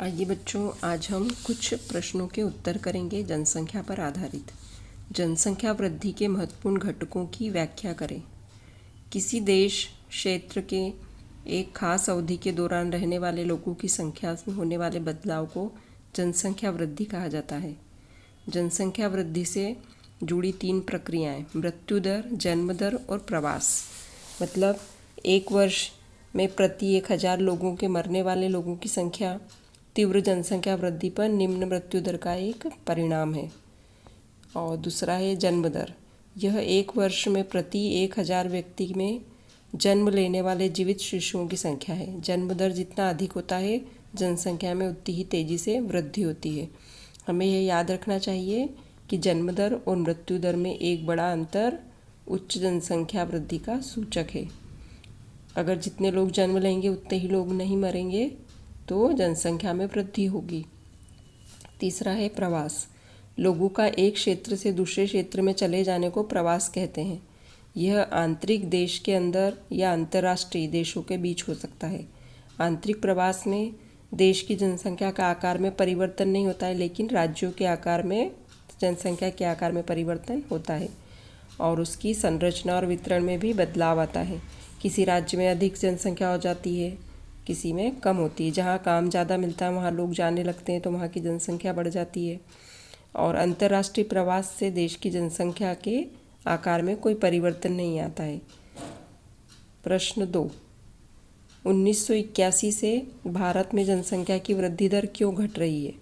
आइए बच्चों, आज हम कुछ प्रश्नों के उत्तर करेंगे जनसंख्या पर आधारित। जनसंख्या वृद्धि के महत्वपूर्ण घटकों की व्याख्या करें। किसी देश क्षेत्र के एक खास अवधि के दौरान रहने वाले लोगों की संख्या में होने वाले बदलाव को जनसंख्या वृद्धि कहा जाता है। जनसंख्या वृद्धि से जुड़ी 3 प्रक्रियाएं मृत्यु दर, जन्म दर और प्रवास। मतलब एक वर्ष में प्रति 1000 लोगों के मरने वाले लोगों की संख्या तीव्र जनसंख्या वृद्धि पर निम्न मृत्यु दर का एक परिणाम है। और दूसरा है जन्म दर। यह एक वर्ष में प्रति 1000 व्यक्ति में जन्म लेने वाले जीवित शिशुओं की संख्या है। जन्म दर जितना अधिक होता है, जनसंख्या में उतनी ही तेज़ी से वृद्धि होती है। हमें यह याद रखना चाहिए कि जन्म दर और मृत्यु दर में एक बड़ा अंतर उच्च जनसंख्या वृद्धि का सूचक है। अगर जितने लोग जन्म लेंगे उतने ही लोग नहीं मरेंगे तो जनसंख्या में वृद्धि होगी। तीसरा है प्रवास। लोगों का एक क्षेत्र से दूसरे क्षेत्र में चले जाने को प्रवास कहते हैं। यह आंतरिक देश के अंदर या अंतर्राष्ट्रीय देशों के बीच हो सकता है। आंतरिक प्रवास में देश की जनसंख्या का आकार में परिवर्तन नहीं होता है, लेकिन राज्यों के आकार में जनसंख्या के आकार में परिवर्तन होता है और उसकी संरचना और वितरण में भी बदलाव आता है। किसी राज्य में अधिक जनसंख्या हो जाती है, किसी में कम होती है। जहाँ काम ज़्यादा मिलता है वहाँ लोग जाने लगते हैं तो वहाँ की जनसंख्या बढ़ जाती है। और अंतर्राष्ट्रीय प्रवास से देश की जनसंख्या के आकार में कोई परिवर्तन नहीं आता है। प्रश्न 2, 1981 से भारत में जनसंख्या की वृद्धि दर क्यों घट रही है?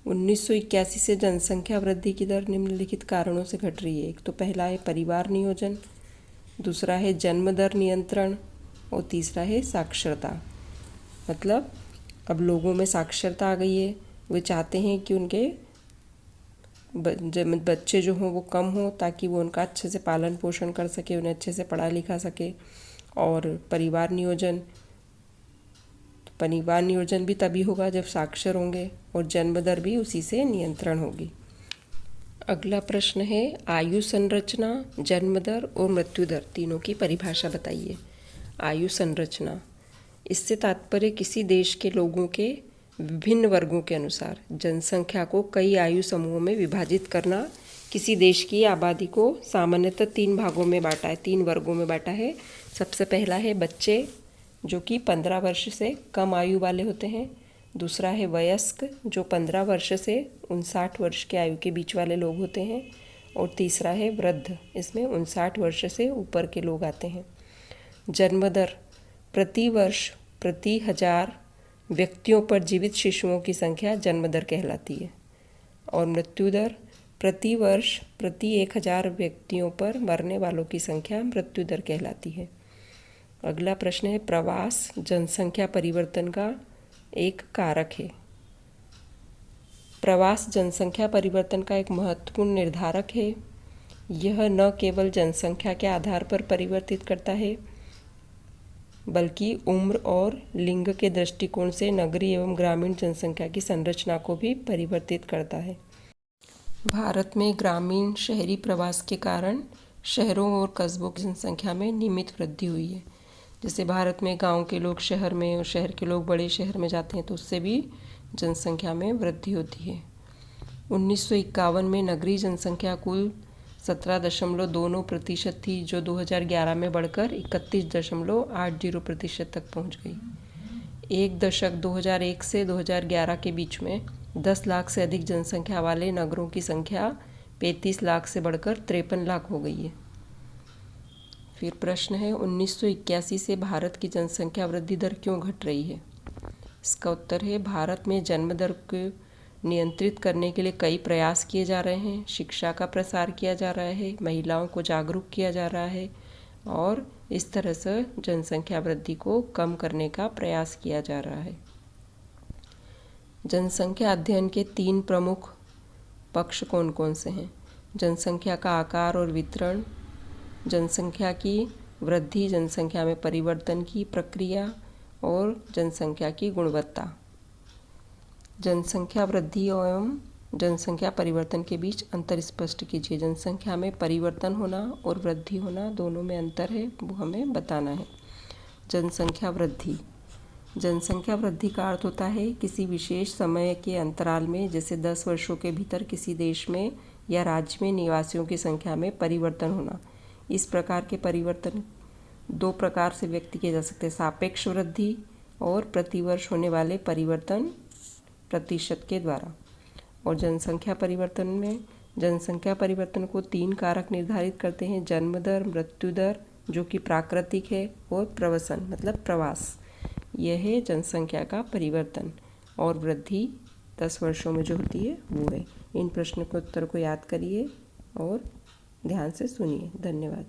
1981 से जनसंख्या वृद्धि की दर निम्नलिखित कारणों से घट रही है। एक तो पहला है परिवार नियोजन, दूसरा है जन्म दर नियंत्रण और तीसरा है साक्षरता। मतलब अब लोगों में साक्षरता आ गई है। वे चाहते हैं कि उनके बच्चे जो हों वो कम हों ताकि वो उनका अच्छे से पालन पोषण कर सके, उन्हें अच्छे से पढ़ा लिखा सके। और परिवार नियोजन भी तभी होगा जब साक्षर होंगे और जन्म दर भी उसी से नियंत्रण होगी। अगला प्रश्न है आयु संरचना, जन्म दर और मृत्यु दर तीनों की परिभाषा बताइए। आयु संरचना, इससे तात्पर्य किसी देश के लोगों के विभिन्न वर्गों के अनुसार जनसंख्या को कई आयु समूहों में विभाजित करना। किसी देश की आबादी को सामान्यतः 3 भागों में बांटा है, 3 वर्गों में बांटा है। सबसे पहला है बच्चे, जो कि 15 वर्ष से कम आयु वाले होते हैं। दूसरा है वयस्क, जो 15 वर्ष से 59 वर्ष के आयु के बीच वाले लोग होते हैं। और तीसरा है वृद्ध, इसमें 59 वर्ष से ऊपर के लोग आते हैं। जन्म दर, प्रति वर्ष प्रति 1000 व्यक्तियों पर जीवित शिशुओं की संख्या जन्म दर कहलाती है। और मृत्यु दर, प्रति वर्ष प्रति 1000 व्यक्तियों पर मरने वालों की संख्या मृत्यु दर कहलाती है। अगला प्रश्न है प्रवास जनसंख्या परिवर्तन का एक कारक है। प्रवास जनसंख्या परिवर्तन का एक महत्वपूर्ण निर्धारक है। यह न केवल जनसंख्या के आधार पर परिवर्तित करता है, बल्कि उम्र और लिंग के दृष्टिकोण से नगरीय एवं ग्रामीण जनसंख्या की संरचना को भी परिवर्तित करता है। भारत में ग्रामीण शहरी प्रवास के कारण शहरों और कस्बों की जनसंख्या में नियमित वृद्धि हुई है। जैसे भारत में गांव के लोग शहर में और शहर के लोग बड़े शहर में जाते हैं तो उससे भी जनसंख्या में वृद्धि होती है। 1951 में नगरीय जनसंख्या कुल 17.29% थी, जो 2011 में बढ़कर 31.80% तक पहुंच गई। एक दशक 2001 से 2011 के बीच में 10 लाख से अधिक जनसंख्या वाले नगरों की संख्या 35 लाख से बढ़कर 53 लाख हो गई है। फिर प्रश्न है 1981 से भारत की जनसंख्या वृद्धि दर क्यों घट रही है? इसका उत्तर है भारत में जन्म दर को नियंत्रित करने के लिए कई प्रयास किए जा रहे हैं। शिक्षा का प्रसार किया जा रहा है, महिलाओं को जागरूक किया जा रहा है और इस तरह से जनसंख्या वृद्धि को कम करने का प्रयास किया जा रहा है। जनसंख्या अध्ययन के 3 प्रमुख पक्ष कौन कौन से हैं? जनसंख्या का आकार और वितरण, जनसंख्या की वृद्धि, जनसंख्या में परिवर्तन की प्रक्रिया और जनसंख्या की गुणवत्ता। जनसंख्या वृद्धि एवं जनसंख्या परिवर्तन के बीच अंतर स्पष्ट कीजिए। जनसंख्या में परिवर्तन होना और वृद्धि होना दोनों में अंतर है, वो हमें बताना है। जनसंख्या वृद्धि, जनसंख्या वृद्धि का अर्थ होता है किसी विशेष समय के अंतराल में, जैसे 10 वर्षों के भीतर किसी देश में या राज्य में निवासियों की संख्या में परिवर्तन होना। इस प्रकार के परिवर्तन दो प्रकार से व्यक्त किए जा सकते हैं, सापेक्ष वृद्धि और प्रतिवर्ष होने वाले परिवर्तन प्रतिशत के द्वारा। और जनसंख्या परिवर्तन को 3 कारक निर्धारित करते हैं, जन्म दर, मृत्यु दर जो कि प्राकृतिक है, और प्रवसन मतलब प्रवास। यह है जनसंख्या का परिवर्तन, और वृद्धि 10 वर्षों में जो होती है वो है। इन प्रश्न के उत्तर को याद करिए और ध्यान से सुनिए। धन्यवाद।